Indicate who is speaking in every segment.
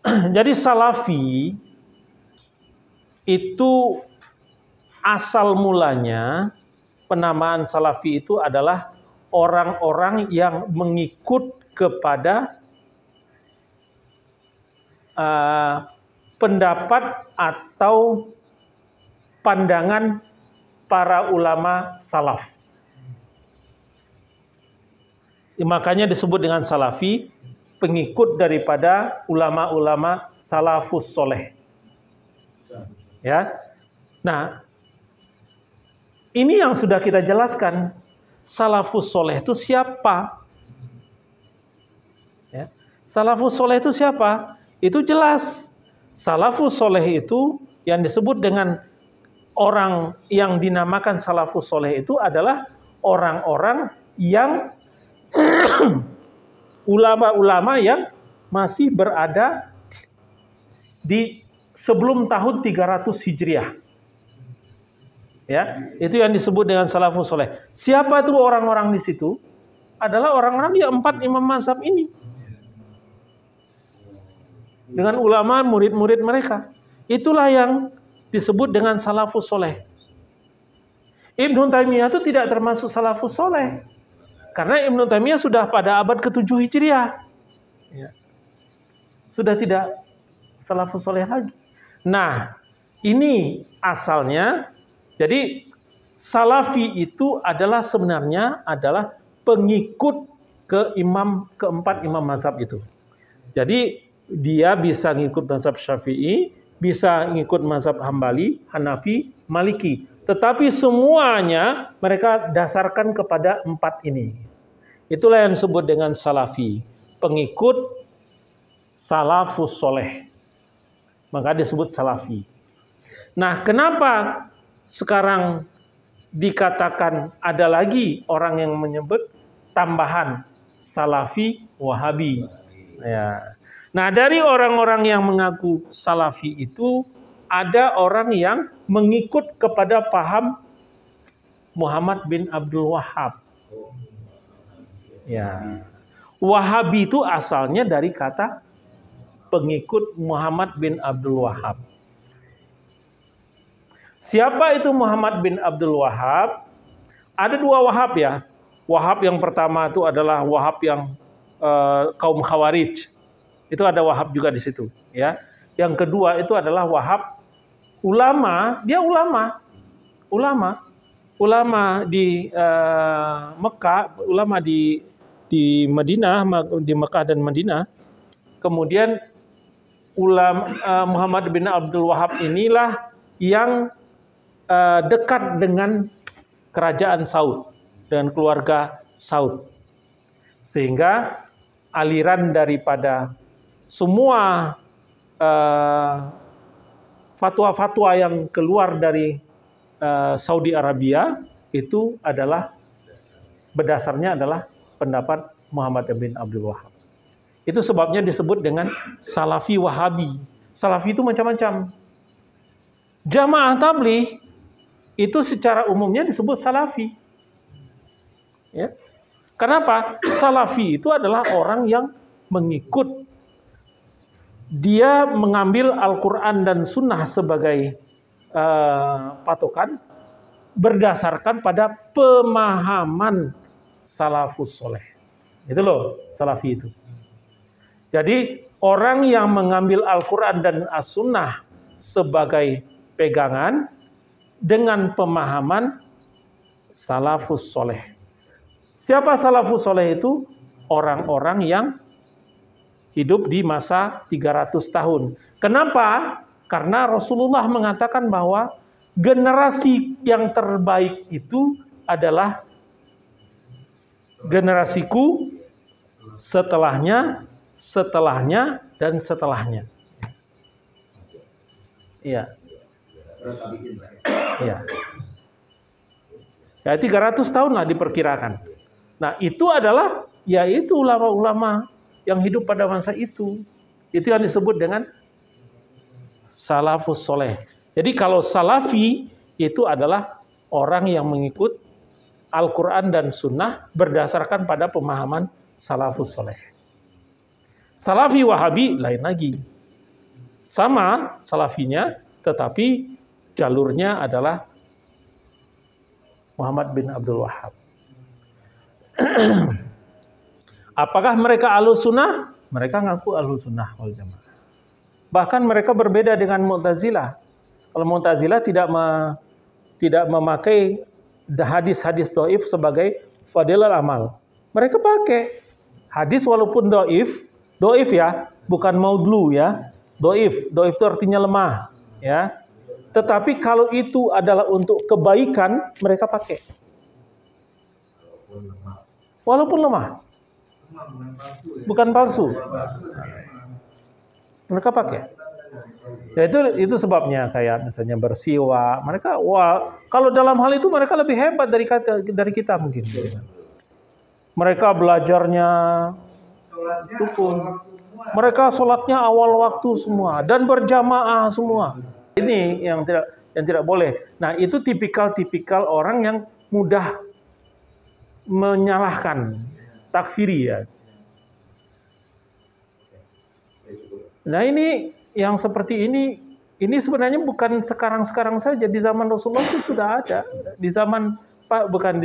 Speaker 1: Jadi salafi itu asal mulanya penamaan salafi itu adalah orang-orang yang mengikut kepada pendapat atau pandangan para ulama salaf. Makanya disebut dengan salafi, pengikut daripada ulama-ulama salafus soleh. Ya. Nah, ini yang sudah kita jelaskan. Salafus soleh itu siapa? Ya. Salafus soleh itu siapa? Itu jelas. Salafus soleh itu yang disebut dengan orang yang dinamakan salafus soleh itu adalah orang-orang yang ulama-ulama yang masih berada di sebelum tahun 300 Hijriah. Ya, itu yang disebut dengan salafus soleh. Siapa itu orang-orang di situ? Adalah orang-orang yang 4 imam mazhab ini. Dengan ulama murid-murid mereka. Itulah yang disebut dengan salafus soleh. Ibnu Taimiyah itu tidak termasuk salafus soleh. Karena Ibnu Taimiyah sudah pada abad ke-7 Hijriah. Ya. Sudah tidak salafus soleh lagi. Nah, ini asalnya. Jadi salafi itu adalah sebenarnya adalah pengikut keempat imam mazhab itu. Jadi dia bisa ngikut mazhab Syafi'i, bisa ngikut mazhab Hambali, Hanafi, Maliki. Tetapi semuanya mereka dasarkan kepada 4 ini. Itulah yang disebut dengan salafi, pengikut salafus soleh. Maka disebut salafi. Nah, kenapa sekarang dikatakan ada lagi orang yang menyebut tambahan salafi wahabi? Ya. Nah, dari orang-orang yang mengaku salafi itu ada orang yang mengikut kepada paham Muhammad bin Abdul Wahhab. Ya. Wahabi itu asalnya dari kata pengikut Muhammad bin Abdul Wahhab. Siapa itu Muhammad bin Abdul Wahhab? Ada 2 Wahhab ya. Wahhab yang pertama itu adalah Wahhab yang kaum Khawarij. Itu ada Wahhab juga di situ, ya. Yang kedua itu adalah Wahhab ulama, dia ulama di Mekah, ulama di Madinah, di Mekah dan Madinah. Kemudian ulama Muhammad bin Abdul Wahhab inilah yang dekat dengan kerajaan Saud, dengan keluarga Saud. Sehingga aliran daripada semua fatwa-fatwa yang keluar dari Saudi Arabia itu adalah berdasarnya adalah pendapat Muhammad bin Abdul Wahhab. Itu sebabnya disebut dengan salafi wahabi. Salafi itu macam-macam. Jamaah tabligh itu secara umumnya disebut salafi. Ya. Kenapa? Salafi itu adalah orang yang mengikut. Dia mengambil Al-Quran dan Sunnah sebagai patokan berdasarkan pada pemahaman salafus soleh. Itu loh salafi itu. Jadi orang yang mengambil Al-Quran dan As-Sunnah sebagai pegangan dengan pemahaman salafus soleh. Siapa salafus soleh itu? Orang-orang yang hidup di masa 300 tahun. Kenapa? Karena Rasulullah mengatakan bahwa generasi yang terbaik itu adalah generasiku, setelahnya, setelahnya, dan setelahnya. Iya. Iya. Ya 300 tahun lah diperkirakan. Nah, itu adalah yaitu ulama-ulama yang hidup pada masa itu. Itu yang disebut dengan salafus soleh. Jadi kalau salafi itu adalah orang yang mengikut Al-Quran dan Sunnah berdasarkan pada pemahaman salafus soleh. Salafi wahabi lain lagi. sama salafinya, tetapi jalurnya adalah Muhammad bin Abdul Wahhab. Apakah mereka Ahlus Sunnah? Mereka ngaku Ahlus Sunnah wal Jamaah. Bahkan mereka berbeda dengan Mu'tazilah. Kalau Mu'tazilah tidak memakai hadis-hadis dhaif sebagai fadilul amal. Mereka pakai hadis walaupun dhaif ya, bukan maudlu ya. Dhaif itu artinya lemah ya. Tetapi kalau itu adalah untuk kebaikan, mereka pakai. Walaupun lemah. Bukan palsu. Mereka pakai. Ya itu sebabnya kayak misalnya bersiwak. Mereka kalau dalam hal itu mereka lebih hebat dari kita mungkin. Mereka belajarnya rukun. Mereka sholatnya awal waktu semua dan berjamaah semua. Ini yang tidak boleh. Nah, itu tipikal orang yang mudah menyalahkan, takfiri ya. Nah, ini yang seperti ini sebenarnya bukan sekarang saja, di zaman Rasulullah itu sudah ada. Di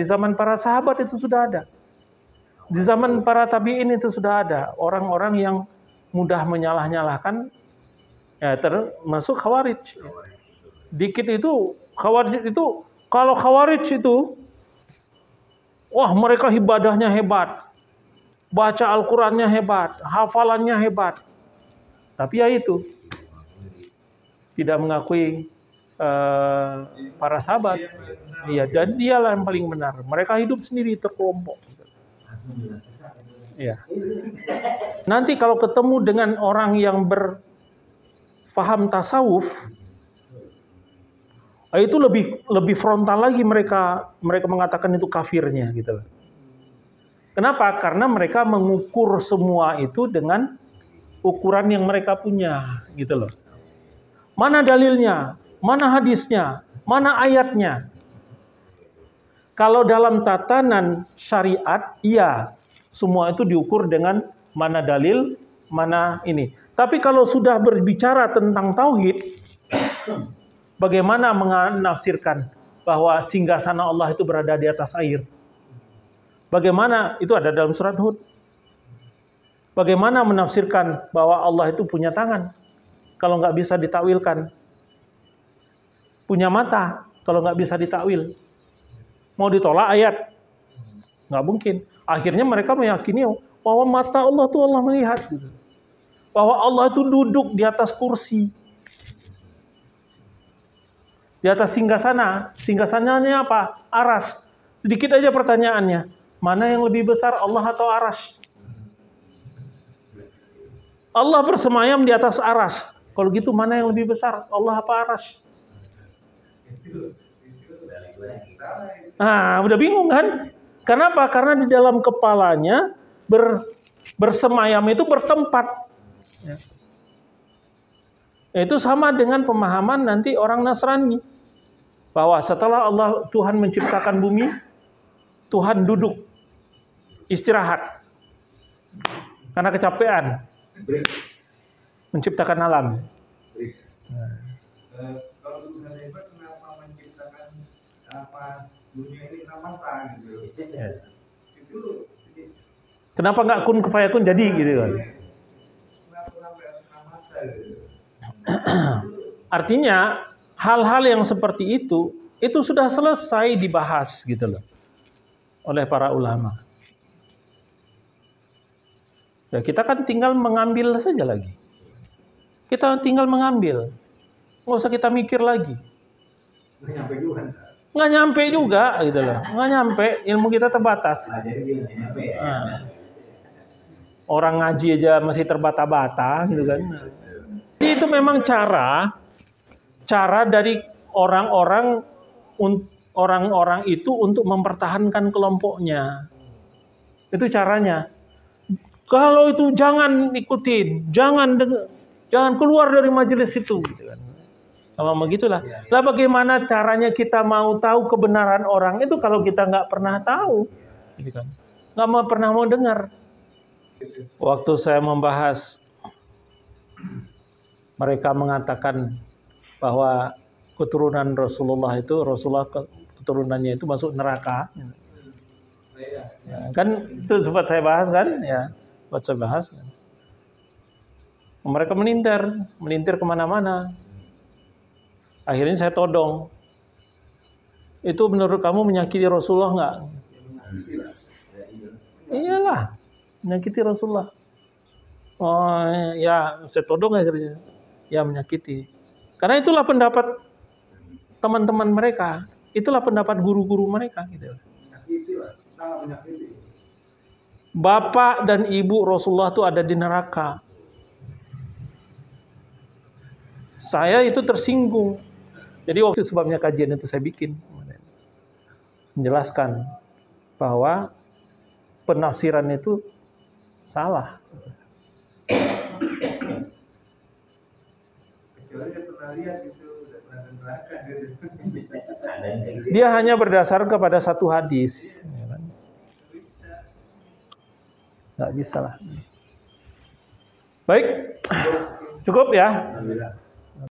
Speaker 1: zaman para sahabat itu sudah ada. Di zaman para tabi'in itu sudah ada orang-orang yang mudah menyalah-nyalahkan, ya, termasuk Khawarij. Dikit itu Khawarij itu, kalau Khawarij itu, wah mereka ibadahnya hebat, baca Al-Qurannya hebat, hafalannya hebat. Tapi ya itu, tidak mengakui para sahabat. Ya, dan dialah yang paling benar. Mereka hidup sendiri terkelompok. Ya. Nanti kalau ketemu dengan orang yang berfaham tasawuf, itu lebih frontal lagi mereka mengatakan itu kafirnya gitu. Kenapa? Karena mereka mengukur semua itu dengan ukuran yang mereka punya gitu loh. Mana dalilnya? Mana hadisnya? Mana ayatnya? Kalau dalam tatanan syariat, iya, semua itu diukur dengan mana dalil, mana ini. Tapi kalau sudah berbicara tentang tauhid, bagaimana menafsirkan bahwa singgasana Allah itu berada di atas air? Bagaimana? Itu ada dalam surat Hud. Bagaimana menafsirkan bahwa Allah itu punya tangan? Kalau nggak bisa ditakwilkan. Punya mata, kalau nggak bisa ditakwil. Mau ditolak ayat? Nggak mungkin. Akhirnya mereka meyakini bahwa mata Allah itu Allah melihat. Gitu. Bahwa Allah itu duduk di atas kursi. Di atas singgasana. Singgasananya apa? Aras. Sedikit aja pertanyaannya. Mana yang lebih besar, Allah atau aras? Allah bersemayam di atas aras. Kalau gitu mana yang lebih besar, Allah apa aras? Nah, udah bingung kan? Kenapa? Karena di dalam kepalanya bersemayam itu bertempat. Ya. Itu sama dengan pemahaman nanti orang Nasrani. Bahwa setelah Tuhan menciptakan bumi, Tuhan duduk istirahat. Karena kecapean. Menciptakan alam.
Speaker 2: Kalau Tuhan hebat, kenapa menciptakan dunia ini masa gitu?
Speaker 1: Ya. Kenapa nggak kun kefayakun jadi gitu kan? Artinya hal-hal yang seperti itu sudah selesai dibahas gitu loh oleh para ulama. Ya, kita kan tinggal mengambil saja lagi. Kita tinggal mengambil. Nggak usah kita mikir lagi. Nggak nyampe juga gitu loh. Nggak nyampe, ilmu kita terbatas. Nah. Orang ngaji aja masih terbata-bata gitu kan. Jadi itu memang cara dari orang-orang itu untuk mempertahankan kelompoknya. Itu caranya. Kalau itu jangan ikutin, jangan keluar dari majelis itu. Sama begitulah. Lah bagaimana caranya kita mau tahu kebenaran orang itu kalau kita nggak pernah tahu, nggak pernah mau dengar. Waktu saya membahas mereka mengatakan bahwa keturunan Rasulullah keturunannya itu masuk neraka. Ya, kan itu sempat saya bahas kan, ya, sempat saya bahas. Mereka melintir kemana-mana. Akhirnya saya todong. Itu menurut kamu menyakiti Rasulullah nggak? Iyalah, menyakiti Rasulullah. Oh ya, saya todong akhirnya. Ya menyakiti. Karena itulah pendapat teman-teman mereka. Itulah pendapat guru-guru mereka. Gitu.
Speaker 2: Sangat menyakiti.
Speaker 1: Bapak dan ibu Rasulullah itu ada di neraka. Saya itu tersinggung. Jadi waktu sebabnya kajian itu saya bikin. Menjelaskan bahwa penafsiran itu salah. Dia hanya berdasar kepada satu hadis. Nggak bisa lah. Baik, cukup ya.